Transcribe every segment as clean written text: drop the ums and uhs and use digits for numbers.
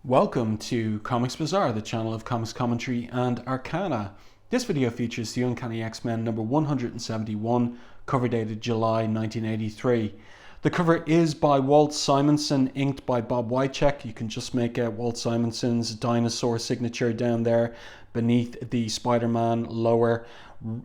Welcome to Comics Bazaar, the channel of comics commentary and arcana. This video features the Uncanny X-Men number 171, cover dated July 1983. The cover is by Walt Simonson, inked by Bob Wiacek. You can just make out Walt Simonson's dinosaur signature down there beneath the Spider-Man lower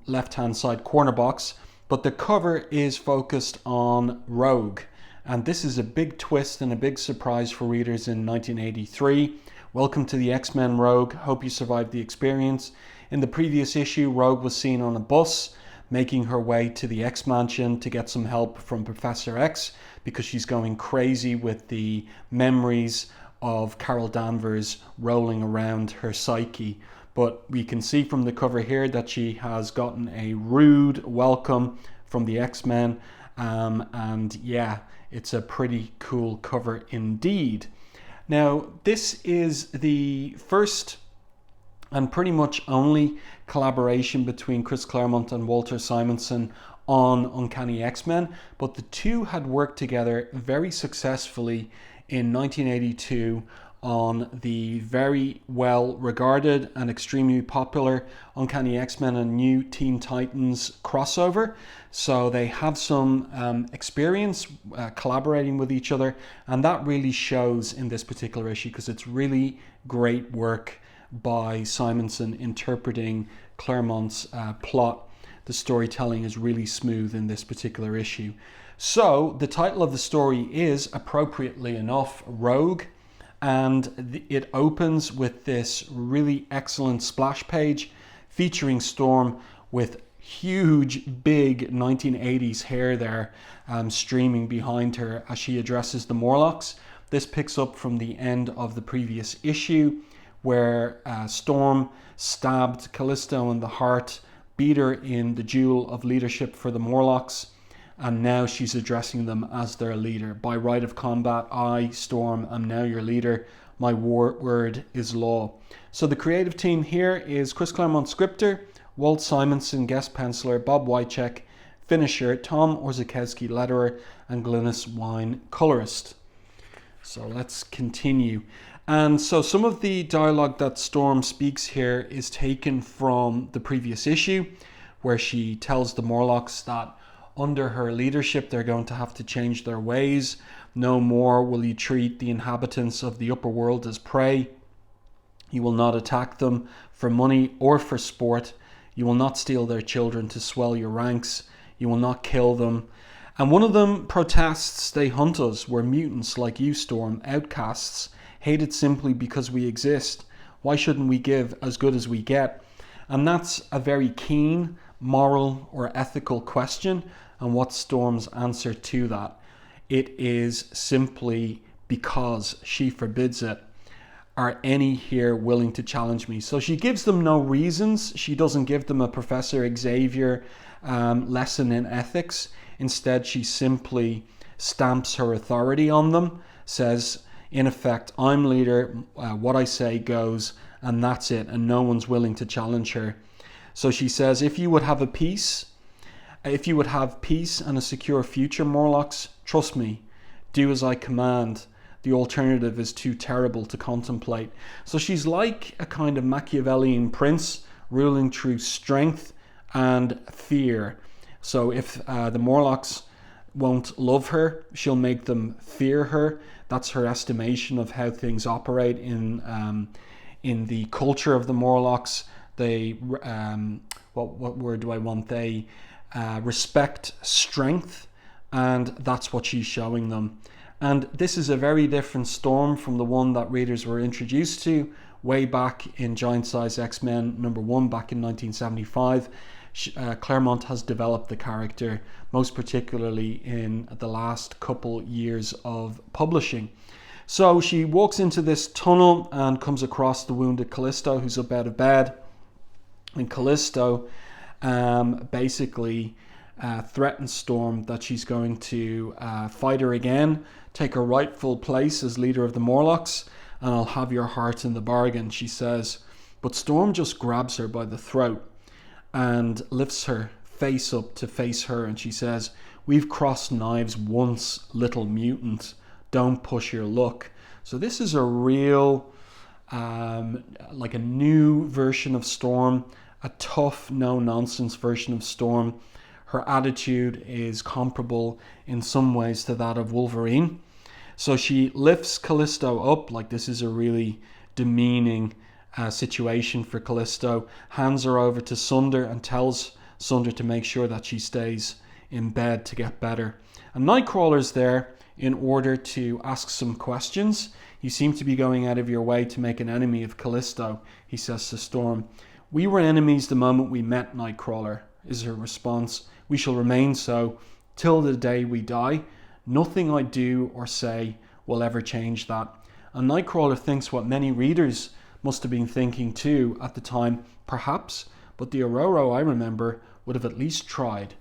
left-hand side corner box. But the cover is focused on Rogue. And this is a big twist and a big surprise for readers in 1983. Welcome to the X-Men Rogue. Hope you survived the experience. In the previous issue, Rogue was seen on a bus making her way to the X-Mansion to get some help from Professor X because she's going crazy with the memories of Carol Danvers rolling around her psyche. But we can see from the cover here that she has gotten a rude welcome from the X-Men. And yeah, it's a pretty cool cover indeed. Now, this is the first and pretty much only collaboration between Chris Claremont and Walter Simonson on Uncanny X-Men, but the two had worked together very successfully in 1982 on the very well regarded and extremely popular Uncanny X-Men and New Teen Titans crossover. So they have some experience collaborating with each other, and that really shows in this particular issue because it's really great work by Simonson interpreting Claremont's plot. The storytelling is really smooth in this particular issue. So the title of the story is, appropriately enough, Rogue. And it opens with this really excellent splash page featuring Storm with huge, big 1980s hair there streaming behind her as she addresses the Morlocks. This picks up from the end of the previous issue where Storm stabbed Callisto in the heart, beat her in the duel of leadership for the Morlocks, and now she's addressing them as their leader. By right of combat, I, Storm, am now your leader. My word is law. So the creative team here is Chris Claremont, scripter, Walt Simonson, guest penciler, Bob Wiacek, finisher, Tom Orzechowski, letterer, and Glynis Wine, colorist. So let's continue. And so some of the dialogue that Storm speaks here is taken from the previous issue, where she tells the Morlocks that under her leadership, they're going to have to change their ways. No more will you treat the inhabitants of the upper world as prey. You will not attack them for money or for sport. You will not steal their children to swell your ranks. You will not kill them. And one of them protests, they hunt us. We're mutants like you, Storm, outcasts, hated simply because we exist. Why shouldn't we give as good as we get? And that's a very keen moral or ethical question. And what's Storm's answer to that? It is simply because she forbids it. Are any here willing to challenge me? So she gives them no reasons. She doesn't give them a Professor Xavier lesson in ethics. Instead, she simply stamps her authority on them, says, in effect, I'm leader, what I say goes, and that's it, and no one's willing to challenge her. So she says, if you would have peace and a secure future, Morlocks, trust me, do as I command. The alternative is too terrible to contemplate. So she's like a kind of Machiavellian prince ruling through strength and fear. So if the Morlocks won't love her, she'll make them fear her. That's her estimation of how things operate in the culture of the Morlocks. They what word do I want? They respect strength, and that's what she's showing them. And this is a very different Storm from the one that readers were introduced to way back in Giant Size X-Men number 1 back in 1975. Claremont has developed the character, most particularly in the last couple years of publishing. So she walks into this tunnel and comes across the wounded Callisto, who's up out of bed. And Callisto basically threatens Storm that she's going to fight her again, take her rightful place as leader of the Morlocks, and I'll have your heart in the bargain, she says. But Storm just grabs her by the throat and lifts her face up to face her, and she says, we've crossed knives once, little mutant. Don't push your luck. So this is a real, like a new version of Storm, a tough, no-nonsense version of Storm. Her attitude is comparable in some ways to that of Wolverine. So she lifts Callisto up, like this is a really demeaning situation for Callisto, hands her over to Sunder and tells Sunder to make sure that she stays in bed to get better. And Nightcrawler's there in order to ask some questions. You seem to be going out of your way to make an enemy of Callisto, he says to Storm. We were enemies the moment we met, Nightcrawler, is her response. We shall remain so till the day we die. Nothing I do or say will ever change that. And Nightcrawler thinks what many readers must have been thinking too at the time, perhaps, but the Ororo I remember would have at least tried.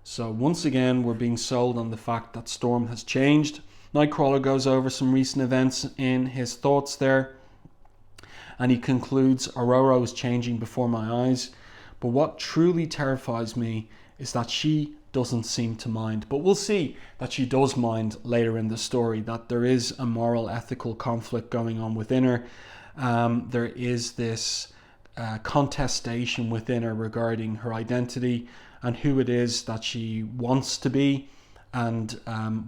So once again, we're being sold on the fact that Storm has changed. Nightcrawler goes over some recent events in his thoughts there, and he concludes, Ororo is changing before my eyes. But what truly terrifies me is that she doesn't seem to mind. But we'll see that she does mind later in the story, that there is a moral, ethical conflict going on within her. There is this contestation within her regarding her identity and who it is that she wants to be, and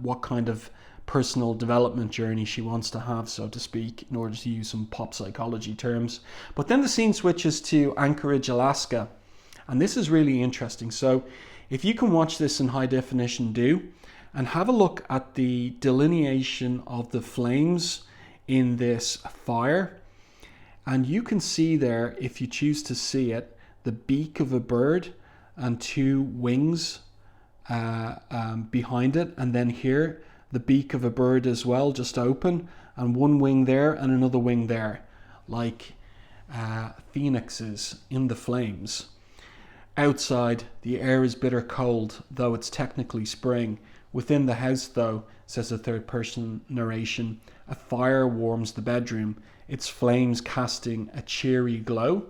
what kind of personal development journey she wants to have, so to speak, in order to use some pop psychology terms. But then the scene switches to Anchorage, Alaska, and this is really interesting. So if you can watch this in high definition, do, and have a look at the delineation of the flames in this fire. And you can see there, if you choose to see it, the beak of a bird and two wings behind it. And then here, the beak of a bird as well, just open, and one wing there and another wing there, like phoenixes in the flames. Outside, the air is bitter cold, though it's technically spring. Within the house, though, says a third-person narration, a fire warms the bedroom, its flames casting a cheery glow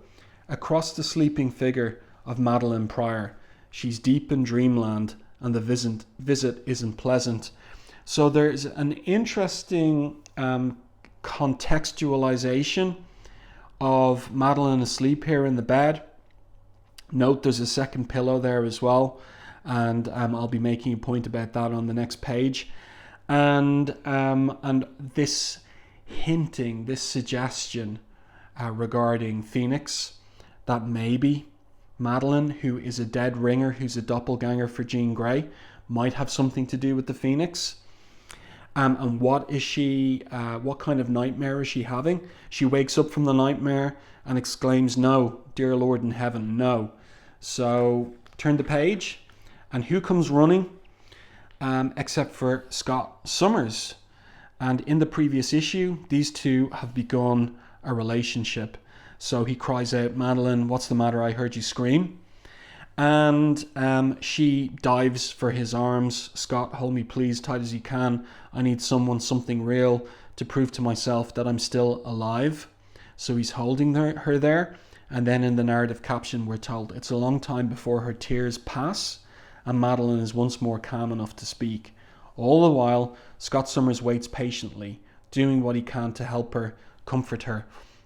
across the sleeping figure of Madelyne Pryor. She's deep in dreamland, and the visit isn't pleasant. So there's an interesting contextualization of Madelyne asleep here in the bed. Note there's a second pillow there as well, and I'll be making a point about that on the next page. And this hinting, this suggestion regarding Phoenix, that maybe Madelyne, who is a dead ringer, who's a doppelganger for Jean Grey, might have something to do with the Phoenix. And what is she? What kind of nightmare is she having? She wakes up from the nightmare and exclaims, "No, dear Lord in heaven, no." So turn the page, and who comes running? Except for Scott Summers. And in the previous issue, these two have begun a relationship. So he cries out, "Madelyne, what's the matter? I heard you scream." And she dives for his arms. "Scott, hold me please, tight as you can. I need something real to prove to myself that I'm still alive." So he's holding her there. And then in the narrative caption, we're told it's a long time before her tears pass, and Madelyne is once more calm enough to speak. All the while, Scott Summers waits patiently, doing what he can to help her, comfort her.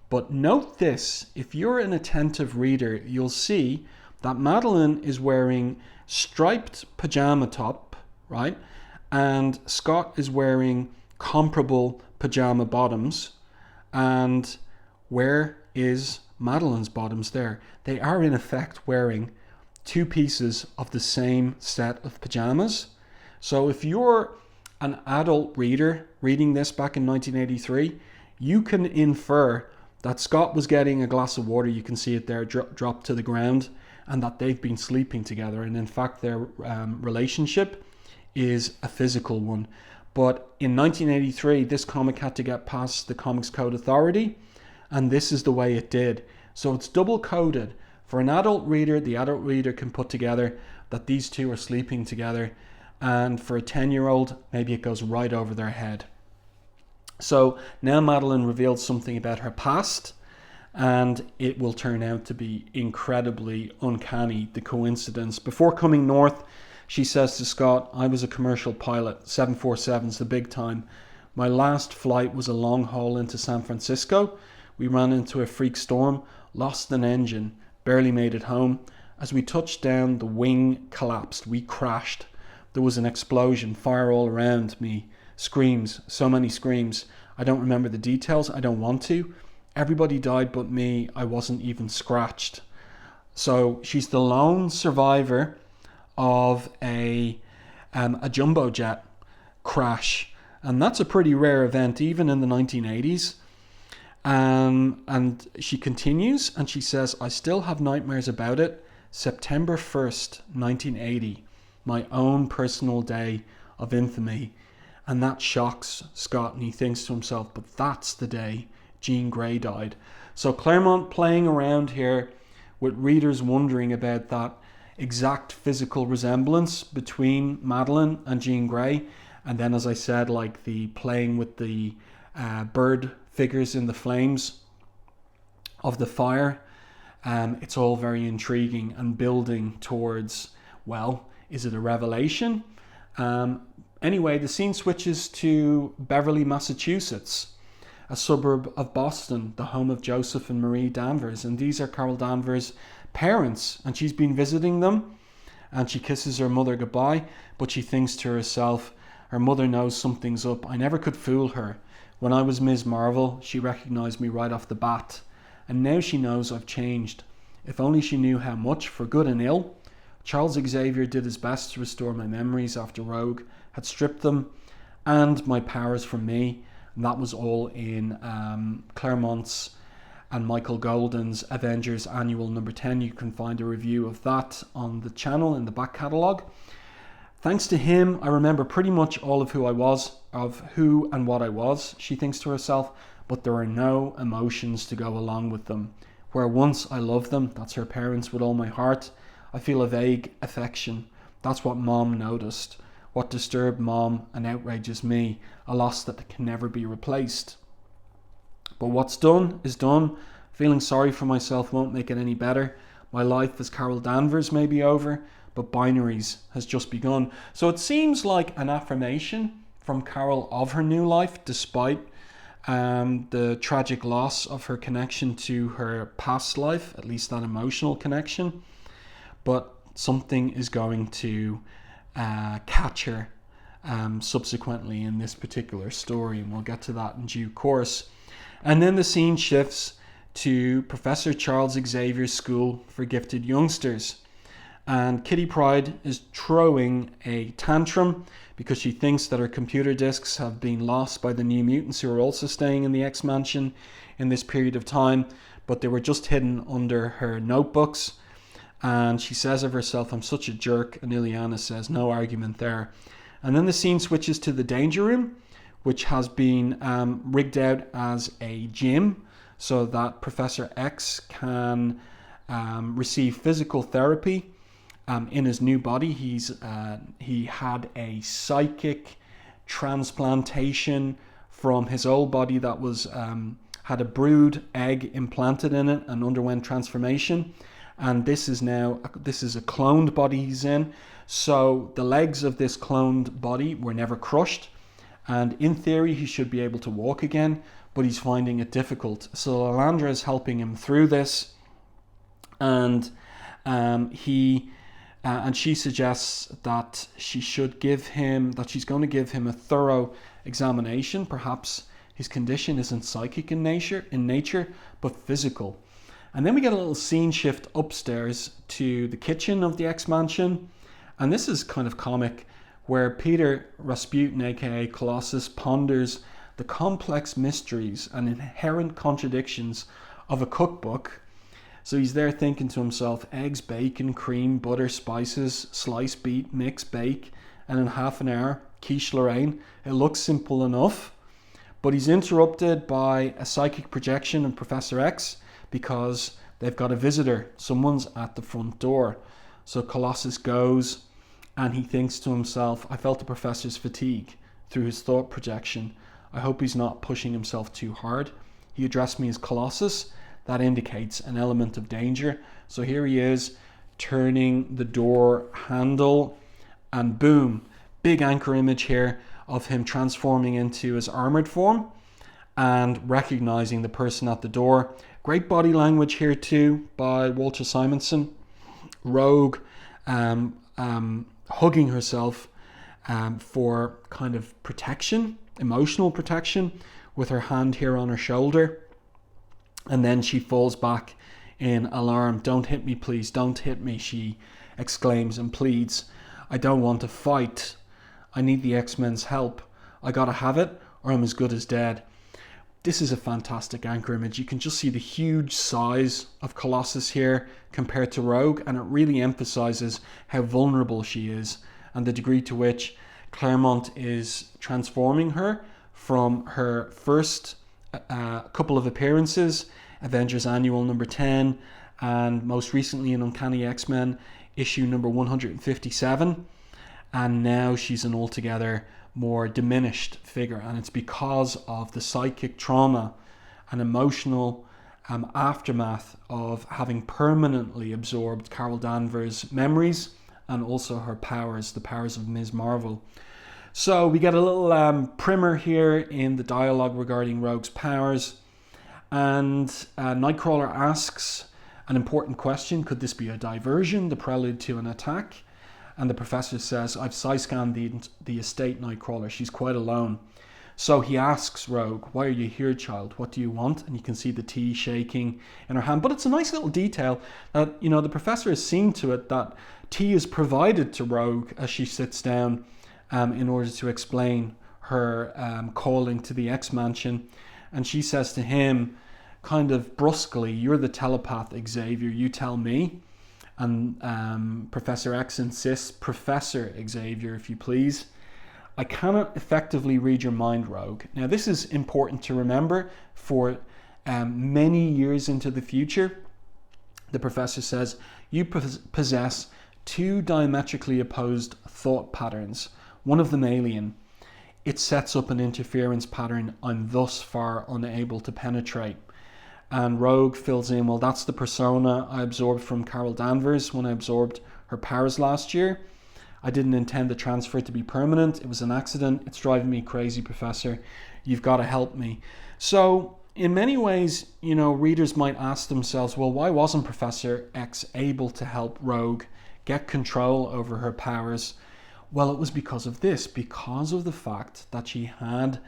But note this, if you're an attentive reader, you'll see that Madelyne is wearing striped pajama top, right? And Scott is wearing comparable pajama bottoms. And where is Madelyne's bottoms there? They are in effect wearing two pieces of the same set of pajamas. So if you're an adult reader reading this back in 1983, you can infer that Scott was getting a glass of water, you can see it there dropped to the ground, and that they've been sleeping together. And in fact, their relationship is a physical one. But in 1983, this comic had to get past the Comics Code Authority, and this is the way it did. So it's double coded. For an adult reader, the adult reader can put together that these two are sleeping together, and for a 10-year-old, maybe it goes right over their head. So now Madelyne reveals something about her past, and it will turn out to be incredibly uncanny, the coincidence. Before coming north, she says to Scott, "I was a commercial pilot, 747's the big time. My last flight was a long haul into San Francisco. We ran into a freak storm, lost an engine, barely made it home. As we touched down, the wing collapsed. We crashed. There was an explosion, fire all around me. Screams, so many screams. I don't remember the details. I don't want to. Everybody died but me. I wasn't even scratched. So she's the lone survivor of a jumbo jet crash. And that's a pretty rare event, even in the 1980s. And she continues and she says, I still have nightmares about it. September 1st, 1980, my own personal day of infamy. And that shocks Scott, and he thinks to himself, but that's the day Jean Grey died. So Claremont playing around here with readers wondering about that exact physical resemblance between Madelyne and Jean Grey. And then, as I said, like the playing with the bird figures in the flames of the fire. It's all very intriguing and building towards, well, is it a revelation? Anyway, the scene switches to Beverly, Massachusetts, a suburb of Boston, the home of Joseph and Marie Danvers. And these are Carol Danvers' parents. And she's been visiting them. And she kisses her mother goodbye. But she thinks to herself, her mother knows something's up. I never could fool her. When I was Ms. Marvel, she recognized me right off the bat. And now she knows I've changed. If only she knew how much, for good and ill. Charles Xavier did his best to restore my memories after Rogue had stripped them and my powers from me. And that was all in Claremont's and Michael Golden's Avengers Annual number 10. You can find a review of that on the channel in the back catalogue. Thanks to him, I remember pretty much all of who I was, of who and what I was, she thinks to herself, but there are no emotions to go along with them. Where once I loved them, that's her parents, with all my heart, I feel a vague affection. That's what Mom noticed. What disturbed Mom and outrages me, a loss that can never be replaced. But what's done is done. Feeling sorry for myself won't make it any better. My life as Carol Danvers may be over, but Binaries has just begun. So it seems like an affirmation from Carol of her new life, despite the tragic loss of her connection to her past life, at least that emotional connection. But something is going to catch her subsequently in this particular story, and we'll get to that in due course. And then the scene shifts to Professor Charles Xavier's School for Gifted Youngsters. And Kitty Pryde is throwing a tantrum because she thinks that her computer disks have been lost by the New Mutants, who are also staying in the X-Mansion in this period of time, but they were just hidden under her notebooks. And she says of herself, I'm such a jerk. And Ileana says, no argument there. And then the scene switches to the Danger Room, which has been rigged out as a gym so that Professor X can receive physical therapy in his new body. He had a psychic transplantation from his old body that was had a brood egg implanted in it and underwent transformation. And this is a cloned body he's in. So the legs of this cloned body were never crushed. And in theory, he should be able to walk again, but he's finding it difficult. So Lalandra is helping him through this. And she suggests that she's going to give him a thorough examination. Perhaps his condition isn't psychic in nature, but physical. And then we get a little scene shift upstairs to the kitchen of the X-Mansion. And this is kind of comic, where Peter Rasputin, aka Colossus, ponders the complex mysteries and inherent contradictions of a cookbook. So he's there thinking to himself, eggs, bacon, cream, butter, spices, slice, beet, mix, bake, and in half an hour, quiche Lorraine. It looks simple enough, but he's interrupted by a psychic projection of Professor X, because they've got a visitor. Someone's at the front door. So Colossus goes and he thinks to himself, I felt the professor's fatigue through his thought projection. I hope he's not pushing himself too hard. He addressed me as Colossus. That indicates an element of danger. So here he is turning the door handle and boom, big anchor image here of him transforming into his armored form and recognizing the person at the door. Great body language here too by Walter Simonson. Rogue hugging herself for kind of protection, emotional protection, with her hand here on her shoulder. And then she falls back in alarm. "Don't hit me, please, don't hit me," she exclaims and pleads. "I don't want to fight. I need the X-Men's help. I gotta have it or I'm as good as dead." This is a fantastic anchor image. You can just see the huge size of Colossus here compared to Rogue, and it really emphasizes how vulnerable she is and the degree to which Claremont is transforming her from her first couple of appearances, Avengers Annual number 10, and most recently in Uncanny X-Men issue number 157. And now she's an altogether more diminished figure, and it's because of the psychic trauma and emotional aftermath of having permanently absorbed Carol Danvers' memories and also her powers, the powers of Ms. Marvel. So we get a little primer here in the dialogue regarding Rogue's powers, and Nightcrawler asks an important question: could this be a diversion, the prelude to an attack? And the professor says, "I've side-scanned the estate, Nightcrawler. She's quite alone." So he asks Rogue, "Why are you here, child? What do you want?" And you can see the tea shaking in her hand. But it's a nice little detail that, you know, the professor has seen to it that tea is provided to Rogue as she sits down in order to explain her calling to the X-Mansion. And she says to him, kind of brusquely, "You're the telepath, Xavier. You tell me." And Professor X insists, "Professor Xavier, if you please. I cannot effectively read your mind, Rogue." Now, this is important to remember for many years into the future. The professor says, "You possess two diametrically opposed thought patterns, one of them alien. It sets up an interference pattern I'm thus far unable to penetrate." And Rogue fills in, "Well, that's the persona I absorbed from Carol Danvers when I absorbed her powers last year. I didn't intend the transfer to be permanent. It was an accident. It's driving me crazy, Professor. You've got to help me." So in many ways, you know, readers might ask themselves, well, why wasn't Professor X able to help Rogue get control over her powers? Well, it was because of this, because of the fact that she had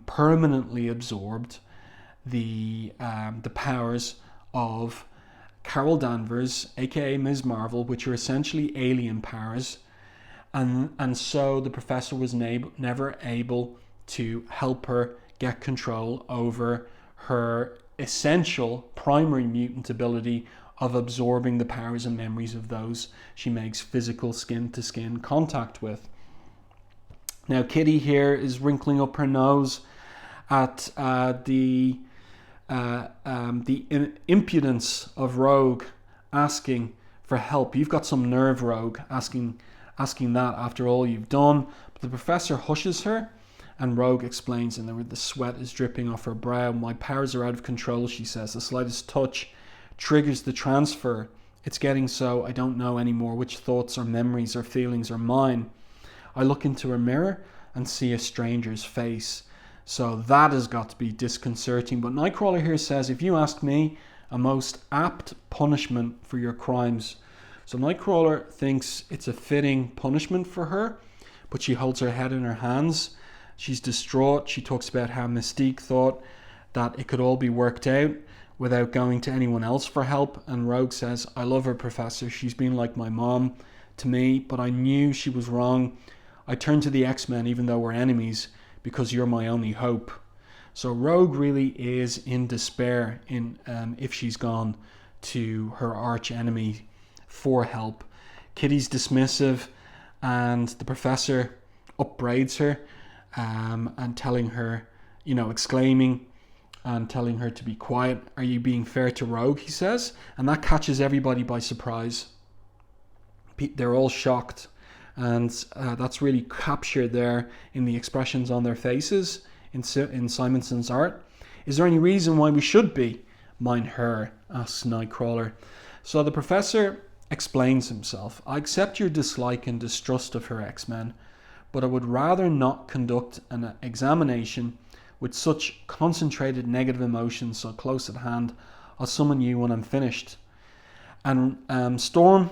permanently absorbed the powers of Carol Danvers, aka Ms. Marvel, which are essentially alien powers, and so the professor was never able to help her get control over her essential primary mutant ability of absorbing the powers and memories of those she makes physical skin-to-skin contact with. Now, Kitty here is wrinkling up her nose at the impudence of Rogue asking for help. You've got some nerve, Rogue, asking that after all you've done. But the professor hushes her, and Rogue explains, and the sweat is dripping off her brow. "My powers are out of control," she says. "The slightest touch triggers the transfer. It's getting so I don't know anymore which thoughts or memories or feelings are mine. I look into a mirror and see a stranger's face." So that has got to be disconcerting. But Nightcrawler here says, "If you ask me, a most apt punishment for your crimes." So Nightcrawler thinks it's a fitting punishment for her, but she holds her head in her hands. She's distraught. She talks about how Mystique thought that it could all be worked out without going to anyone else for help. And Rogue says, "I love her, Professor. She's been like my mom to me, but I knew she was wrong. I turned to the X-Men even though we're enemies, because you're my only hope." So Rogue really is in despair if she's gone to her arch enemy for help. Kitty's dismissive, and the professor upbraids her and telling her, exclaiming and telling her to be quiet. "Are you being fair to Rogue?" he says, and that catches everybody by surprise. They're all shocked. And that's really captured there in the expressions on their faces in Simonson's art. "Is there any reason why we should be?" "Mind her," asks Nightcrawler. So the professor explains himself. "I accept your dislike and distrust of her, X-Men, but I would rather not conduct an examination with such concentrated negative emotions so close at hand. I'll summon you when I'm finished. And Storm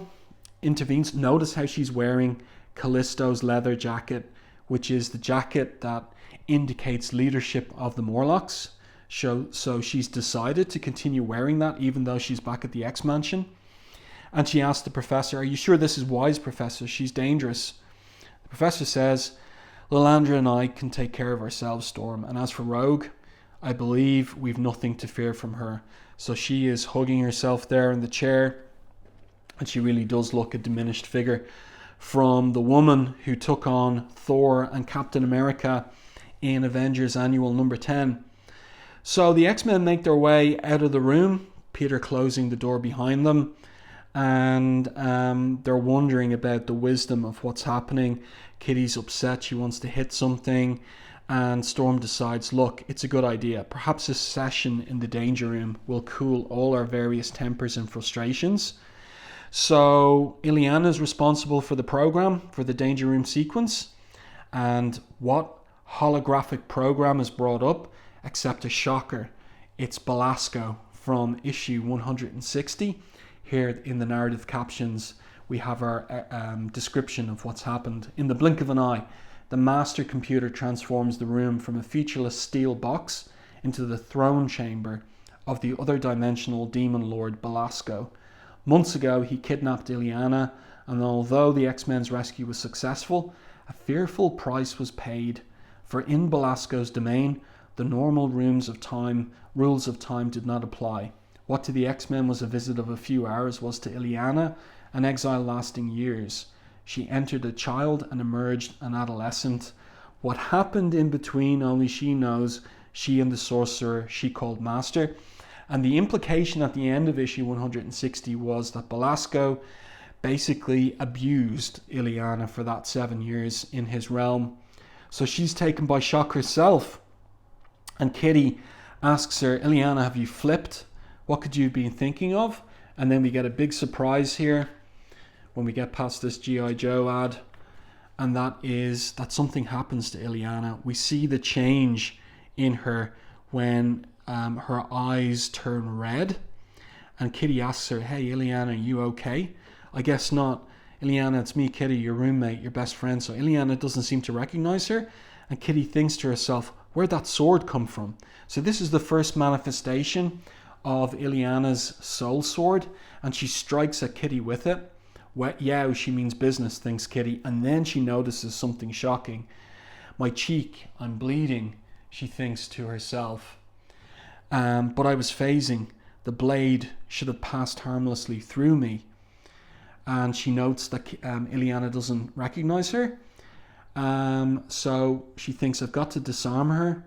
intervenes. Notice how she's wearing Callisto's leather jacket, which is the jacket that indicates leadership of the Morlocks. So she's decided to continue wearing that even though she's back at the X-Mansion. And she asks the professor, "Are you sure this is wise, Professor? She's dangerous." The professor says, "Lilandra and I can take care of ourselves, Storm. And as for Rogue, I believe we've nothing to fear from her." So she is hugging herself there in the chair. And she really does look a diminished figure from the woman who took on Thor and Captain America in Avengers Annual number 10. So the X-Men make their way out of the room, Peter closing the door behind them. And they're wondering about the wisdom of what's happening. Kitty's upset. She wants to hit something. And Storm decides, look, it's a good idea. Perhaps a session in the Danger Room will cool all our various tempers and frustrations. So Illyana's responsible for the program, for the Danger Room sequence. And what holographic program is brought up, except a shocker? It's Belasco from issue 160. Here in the narrative captions, we have our description of what's happened. In the blink of an eye, the master computer transforms the room from a featureless steel box into the throne chamber of the other dimensional demon lord Belasco. Months ago, he kidnapped Illyana, and although the X-Men's rescue was successful, a fearful price was paid. For in Belasco's domain, the normal rules of time did not apply. What to the X-Men was a visit of a few hours was to Illyana an exile lasting years. She entered a child and emerged an adolescent. What happened in between only she knows, she and the sorcerer she called Master. And the implication at the end of issue 160 was that Belasco basically abused Illyana for that 7 years in his realm. So she's taken by shock herself. And Kitty asks her, "Illyana, have you flipped? What could you have been thinking of?" And then we get a big surprise here when we get past this G.I. Joe ad. And that is that something happens to Illyana. We see the change in her when her eyes turn red. And Kitty asks her, "Hey, Illyana, are you okay?" "I guess not." "Illyana, it's me, Kitty, your roommate, your best friend." So Illyana doesn't seem to recognize her. And Kitty thinks to herself, where'd that sword come from? So this is the first manifestation of Illyana's soul sword. And she strikes at Kitty with it. Wet yow, she means business, thinks Kitty. And then she notices something shocking. "My cheek, I'm bleeding," she thinks to herself. But I was phasing. The blade should have passed harmlessly through me. And she notes that Illyana doesn't recognize her. So she thinks, I've got to disarm her,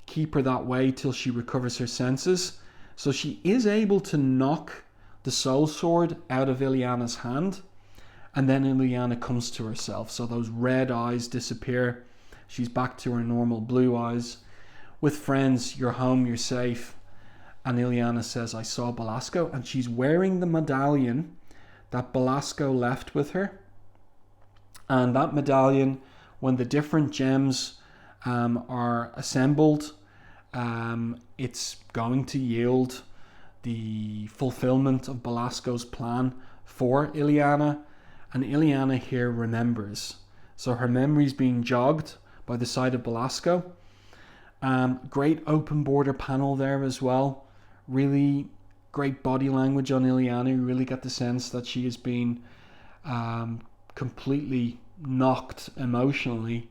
keep her that way till she recovers her senses. So she is able to knock the soul sword out of Illyana's hand. And then Illyana comes to herself. So those red eyes disappear. She's back to her normal blue eyes. With friends, you're home, you're safe. And Illyana says, "I saw Belasco." And she's wearing the medallion that Belasco left with her. And that medallion, when the different gems are assembled, it's going to yield the fulfillment of Belasco's plan for Illyana. And Illyana here remembers. So her memory's being jogged by the sight of Belasco. Great open border panel there as well. Really great body language on Illyana. You really get the sense that she has been completely knocked emotionally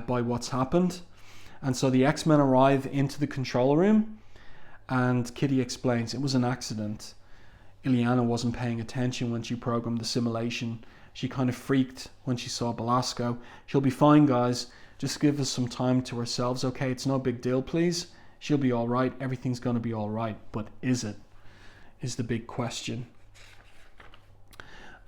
by what's happened. And so the X-Men arrive into the control room, and Kitty explains it was an accident. Illyana wasn't paying attention when she programmed the simulation. She kind of freaked when she saw Belasco. She'll be fine, guys. Just give us some time to ourselves, okay? It's no big deal, please. She'll be all right. Everything's going to be all right. But is it? Is the big question.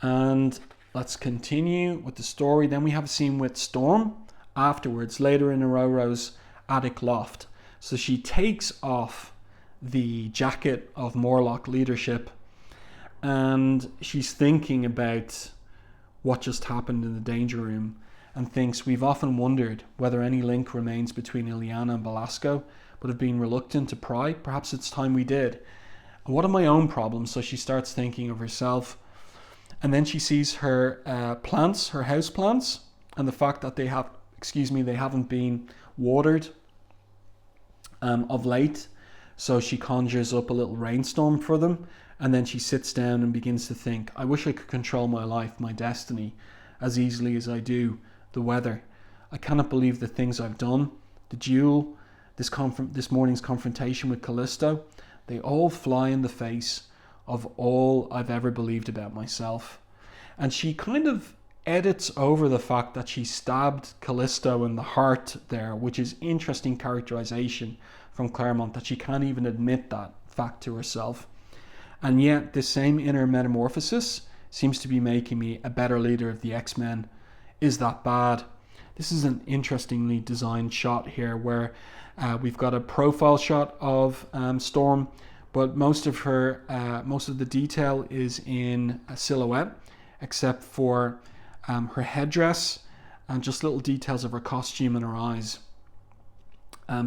And let's continue with the story. Then we have a scene with Storm afterwards, later in Ororo's attic loft. So she takes off the jacket of Morlock leadership, and she's thinking about what just happened in the Danger Room. and thinks we've often wondered whether any link remains between Ileana and Belasco, but have been reluctant to pry. Perhaps it's time we did. And what are my own problems? So she starts thinking of herself. And then she sees her plants, her house plants, and the fact that they haven't been watered of late. So she conjures up a little rainstorm for them. And then she sits down and begins to think, I wish I could control my life, my destiny, as easily as I do the weather. I cannot believe the things I've done. The duel, this morning's confrontation with Callisto, they all fly in the face of all I've ever believed about myself. And she kind of edits over the fact that she stabbed Callisto in the heart there, which is interesting characterization from Claremont, that she can't even admit that fact to herself. And yet this same inner metamorphosis seems to be making me a better leader of the X-Men. Is that bad? This is an interestingly designed shot here where we've got a profile shot of Storm, but most of the detail is in a silhouette, except for her headdress and just little details of her costume and her eyes.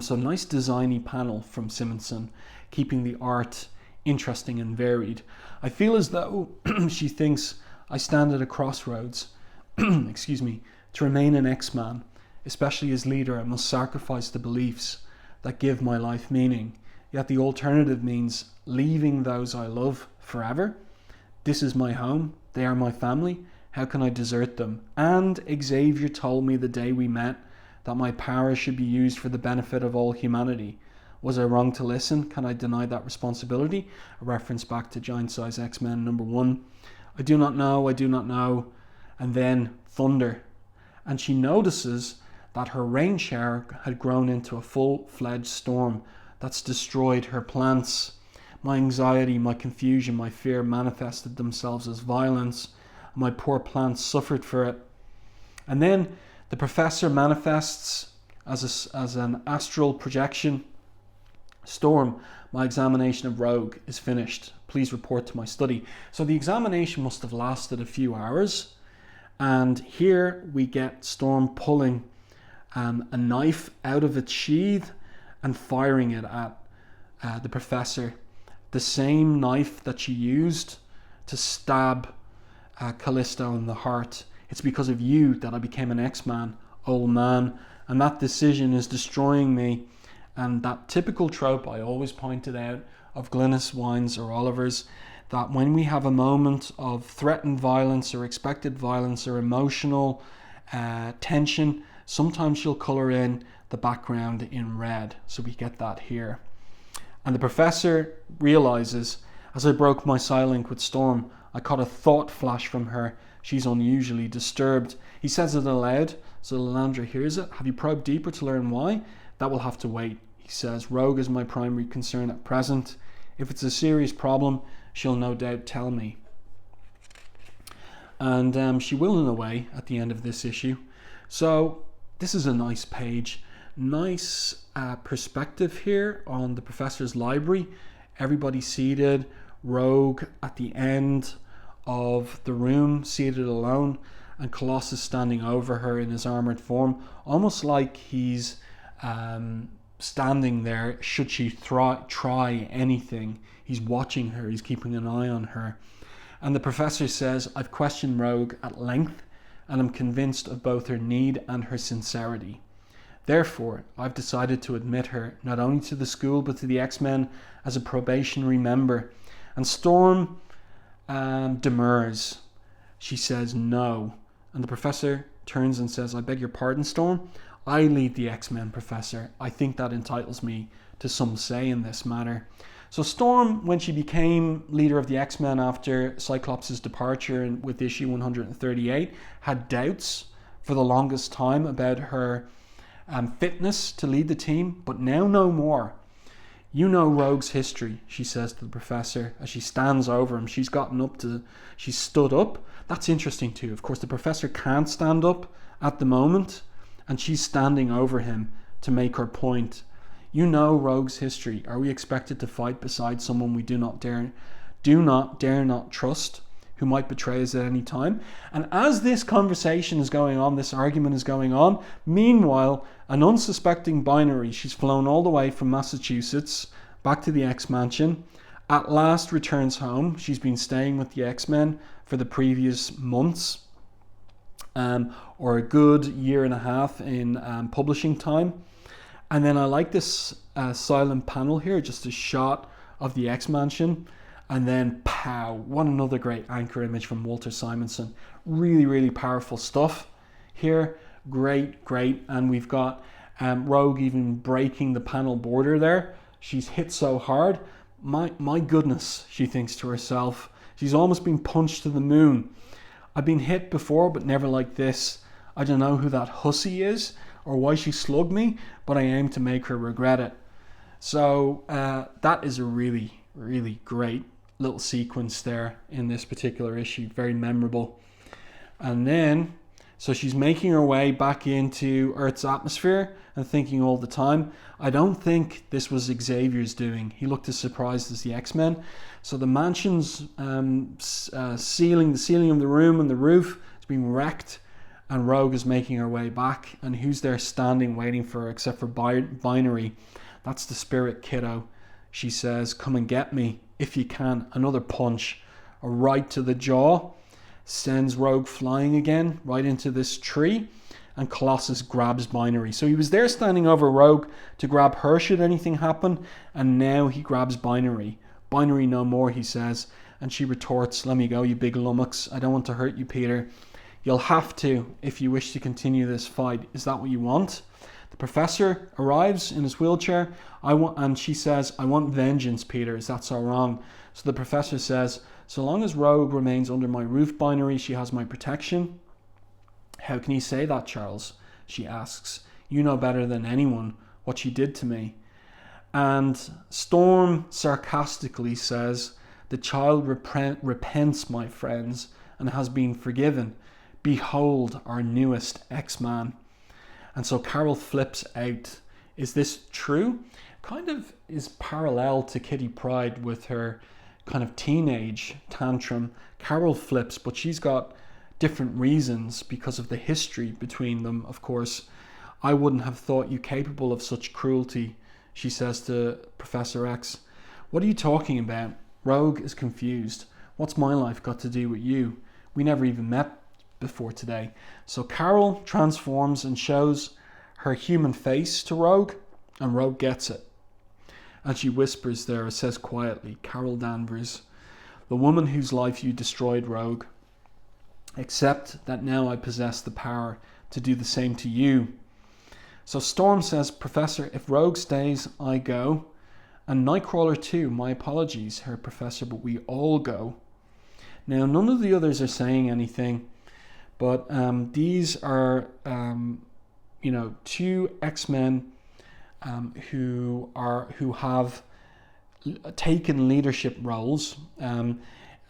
So nice designy panel from Simonson, keeping the art interesting and varied. I feel as though she thinks I stand at a crossroads. Excuse me. To remain an X-Man, especially as leader, I must sacrifice the beliefs that give my life meaning. Yet the alternative means leaving those I love forever. This is my home. They are my family. How can I desert them? And Xavier told me the day we met that my power should be used for the benefit of all humanity. Was I wrong to listen? Can I deny that responsibility? A reference back to Giant Size X-Men #1. I do not know. And then thunder. And she notices that her rain shower had grown into a full-fledged storm that's destroyed her plants. My anxiety, my confusion, my fear manifested themselves as violence. My poor plants suffered for it. And then the professor manifests as an astral projection. Storm, my examination of Rogue is finished. Please report to my study. So the examination must have lasted a few hours. And here we get Storm pulling a knife out of its sheath and firing it at the professor. The same knife that she used to stab Callisto in the heart. It's because of you that I became an X-Man, old man. And that decision is destroying me. And that typical trope I always pointed out of Glynis Wines or Oliver's, that when we have a moment of threatened violence or expected violence or emotional tension, sometimes she'll colour in the background in red. So we get that here. And the professor realises, as I broke my silence with Storm, I caught a thought flash from her. She's unusually disturbed. He says it aloud, so Lilandra hears it. Have you probed deeper to learn why? That will have to wait. He says, Rogue is my primary concern at present. If it's a serious problem, she'll no doubt tell me. And she will in a way at the end of this issue. So this is a nice page. Nice perspective here on the professor's library. Everybody seated. Rogue at the end of the room, seated alone. And Colossus standing over her in his armoured form. Almost like he's standing there should she try anything. He's watching her, he's keeping an eye on her. And the professor says, I've questioned Rogue at length and I'm convinced of both her need and her sincerity. Therefore, I've decided to admit her not only to the school but to the X-Men as a probationary member. And Storm demurs. She says no. And the professor turns and says, I beg your pardon, Storm? I lead the X-Men, Professor. I think that entitles me to some say in this matter. So Storm, when she became leader of the X-Men after Cyclops' departure with issue 138, had doubts for the longest time about her fitness to lead the team, but now no more. You know Rogue's history, she says to the professor as she stands over him. She's stood up. That's interesting too. Of course, the professor can't stand up at the moment, and she's standing over him to make her point. You know Rogue's history. Are we expected to fight beside someone we do not dare not trust, who might betray us at any time. And as this conversation is going on, this argument is going on, meanwhile, an unsuspecting binary, she's flown all the way from Massachusetts back to the X-Mansion, at last returns home. She's been staying with the X-Men for the previous months, or a good year and a half in publishing time. And then I like this silent panel here, just a shot of the X-Mansion, and then pow, what another great anchor image from Walter Simonson. Really, really powerful stuff here. Great, and we've got Rogue even breaking the panel border there. She's hit so hard. My goodness, she thinks to herself. She's almost been punched to the moon. I've been hit before, but never like this. I don't know who that hussy is or why she slugged me, but I aim to make her regret it. So that is a really, really great little sequence there in this particular issue. Very memorable. And then, so she's making her way back into Earth's atmosphere and thinking all the time. I don't think this was Xavier's doing. He looked as surprised as the X-Men. So the mansion's ceiling of the room and the roof has been wrecked, and Rogue is making her way back. And who's there standing waiting for her except for Binary? That's the Spirit Kiddo. She says, "Come and get me if you can." Another punch, a right to the jaw, sends Rogue flying again right into this tree, and Colossus grabs Binary. So he was there standing over Rogue to grab her should anything happen, and now he grabs Binary. "Binary no more," he says, and she retorts, "Let me go, you big lummox. I don't want to hurt you, Peter. You'll have to if you wish to continue this fight. Is that what you want?" The professor arrives in his wheelchair, and she says, "I want vengeance, Peter. Is that so wrong?" So the professor says, "So long as Rogue remains under my roof, Binary, she has my protection." "How can you say that, Charles?" she asks. "You know better than anyone what she did to me." And Storm sarcastically says, "The child repents, my friends, and has been forgiven. Behold our newest X-Man." And so Carol flips out. Is this true? Kind of is parallel to Kitty Pryde with her kind of teenage tantrum. Carol flips, but she's got different reasons because of the history between them, of course. "I wouldn't have thought you capable of such cruelty," she says to Professor X. "What are you talking about?" Rogue is confused. "What's my life got to do with you? We never even met before today." So Carol transforms and shows her human face to Rogue, and Rogue gets it. And she whispers there, says quietly, "Carol Danvers, the woman whose life you destroyed, Rogue. Except that now I possess the power to do the same to you." So Storm says, "Professor, if Rogue stays, I go. And Nightcrawler too, my apologies, Herr Professor, but we all go." Now, none of the others are saying anything, but these are, two X-Men who have taken leadership roles.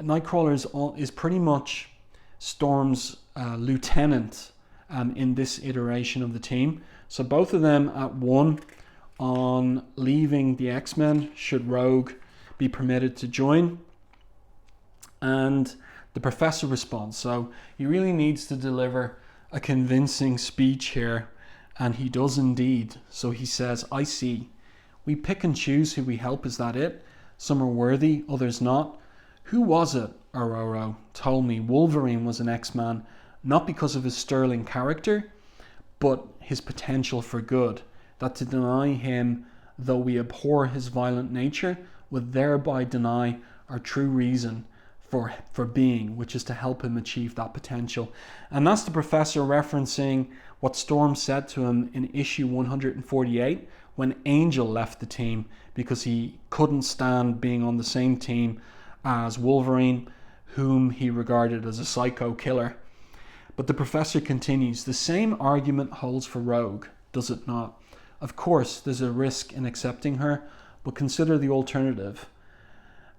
Nightcrawler is pretty much Storm's lieutenant in this iteration of the team. So both of them at one on leaving the X-Men should Rogue be permitted to join. And the professor responds. So he really needs to deliver a convincing speech here, and he does indeed. So he says, "I see. We pick and choose who we help, is that it? Some are worthy, others not. Who was it, Aurora, told me Wolverine was an X-Man, not because of his sterling character, but his potential for good, that to deny him, though we abhor his violent nature, would thereby deny our true reason for being, which is to help him achieve that potential." And that's the professor referencing what Storm said to him in issue 148 when Angel left the team because he couldn't stand being on the same team as Wolverine, whom he regarded as a psycho killer. But the professor continues, "The same argument holds for Rogue, does it not? Of course, there's a risk in accepting her, but consider the alternative.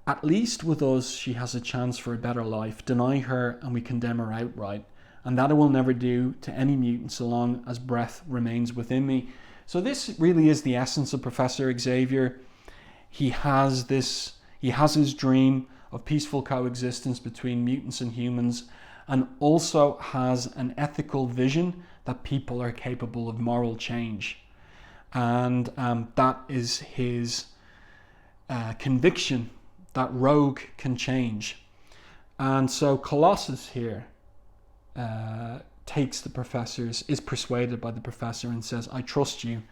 At least with us, she has a chance for a better life. Deny her and we condemn her outright. And that I will never do to any mutant so long as breath remains within me." So this really is the essence of Professor Xavier. He has his dream of peaceful coexistence between mutants and humans, and also has an ethical vision that people are capable of moral change. And that is his conviction that Rogue can change. And so Colossus here is persuaded by the professor and says, I trust you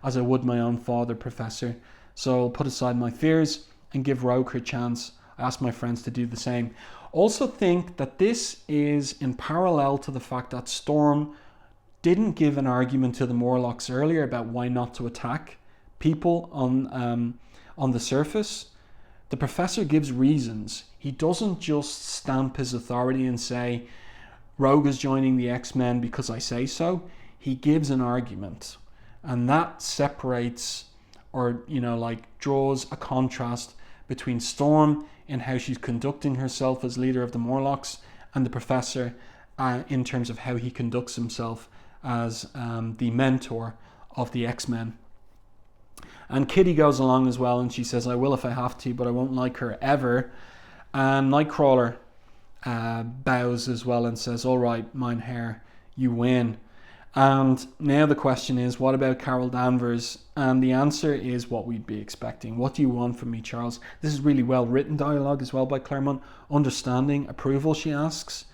as I would my own father, Professor. So I'll put aside my fears and give Rogue her chance. I ask my friends to do the same. Also think that this is in parallel to the fact that Storm didn't give an argument to the Morlocks earlier about why not to attack people on the surface. The professor gives reasons. He doesn't just stamp his authority and say, Rogue is joining the X-Men because I say so. He gives an argument. And that separates or, draws a contrast between Storm in how she's conducting herself as leader of the Morlocks and the professor in terms of how he conducts himself as the mentor of the X-Men. And Kitty goes along as well, and she says, I will if I have to, but I won't like her ever. And Nightcrawler bows as well and says, all right, mine hair, you win. And now the question is, what about Carol Danvers? And the answer is what we'd be expecting. What do you want from me, Charles? This is really well written dialogue as well by Claremont. Understanding, approval, she asks.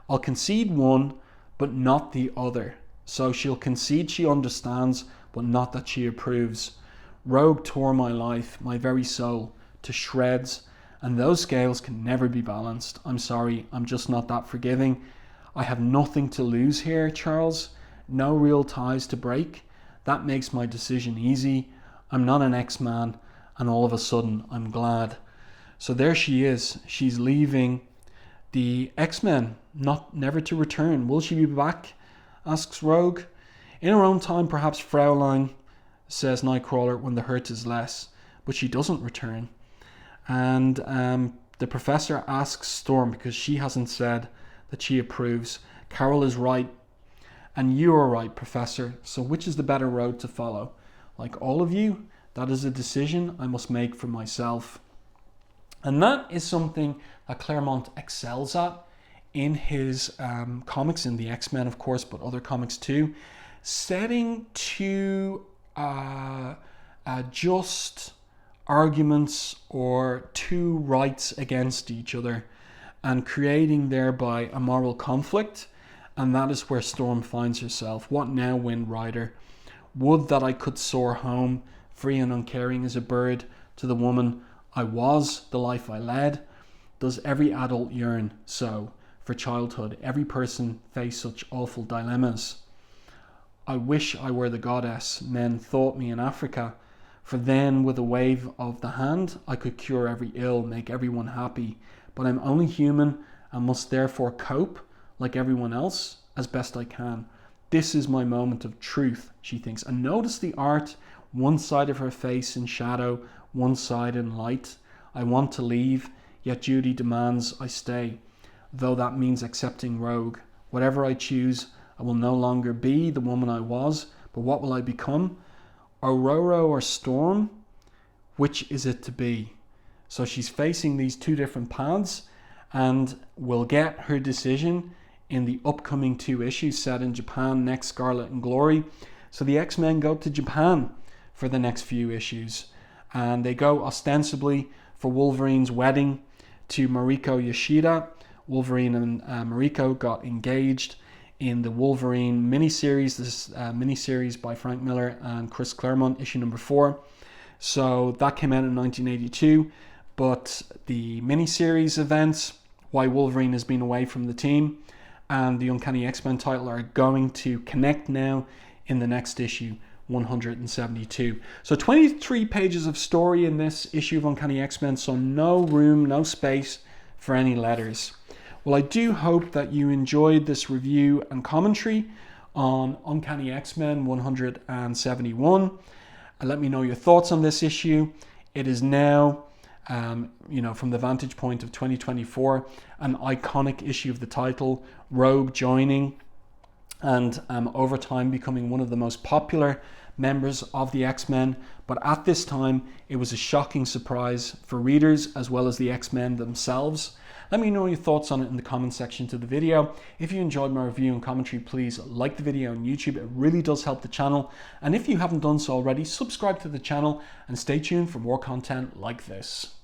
I'll concede one, but not the other. So she'll concede she understands, but not that she approves. Rogue tore my life, my very soul, to shreds, and those scales can never be balanced. I'm sorry, I'm just not that forgiving. I have nothing to lose here, Charles. No real ties to break. That makes my decision easy. I'm not an X-Man, and all of a sudden, I'm glad. So there she is. She's leaving the X-Men, never to return. Will she be back? Asks Rogue. In her own time, perhaps, Fraulein, says Nightcrawler, when the hurt is less. But she doesn't return. And the professor asks Storm, because she hasn't said that she approves. Carol is right. And you are right, Professor. So which is the better road to follow? Like all of you, that is a decision I must make for myself. And that is something that Claremont excels at in his comics, in the X-Men, of course, but other comics too. Setting two just arguments or two rights against each other and creating thereby a moral conflict. And that is where Storm finds herself. What now, Wind Rider? Would that I could soar home, free and uncaring as a bird, to the woman I was, the life I led. Does every adult yearn so for childhood? Every person face such awful dilemmas. I wish I were the goddess men thought me in Africa, for then with a wave of the hand I could cure every ill, make everyone happy. But I'm only human and must therefore cope like everyone else, as best I can. This is my moment of truth, she thinks. And notice the art, one side of her face in shadow, one side in light. I want to leave, yet duty demands I stay, though that means accepting Rogue. Whatever I choose, I will no longer be the woman I was, but what will I become? Aurora or Storm? Which is it to be? So she's facing these two different paths, and will get her decision in the upcoming 2 issues set in Japan, next Scarlet and Glory. So the X-Men go to Japan for the next few issues, and they go ostensibly for Wolverine's wedding to Mariko Yoshida. Wolverine and Mariko got engaged in the Wolverine miniseries, this miniseries by Frank Miller and Chris Claremont, issue number 4. So that came out in 1982, but the miniseries events, why Wolverine has been away from the team, and the Uncanny X-Men title are going to connect now in the next issue, 172. So 23 pages of story in this issue of Uncanny X-Men, so no room, no space for any letters. Well, I do hope that you enjoyed this review and commentary on Uncanny X-Men 171. And let me know your thoughts on this issue. It is now, from the vantage point of 2024, an iconic issue of the title, Rogue joining, and over time becoming one of the most popular members of the X-Men, but at this time it was a shocking surprise for readers as well as the X-Men themselves. Let me know your thoughts on it in the comment section to the video. If you enjoyed my review and commentary, please like the video on YouTube. It really does help the channel. And if you haven't done so already, subscribe to the channel and stay tuned for more content like this.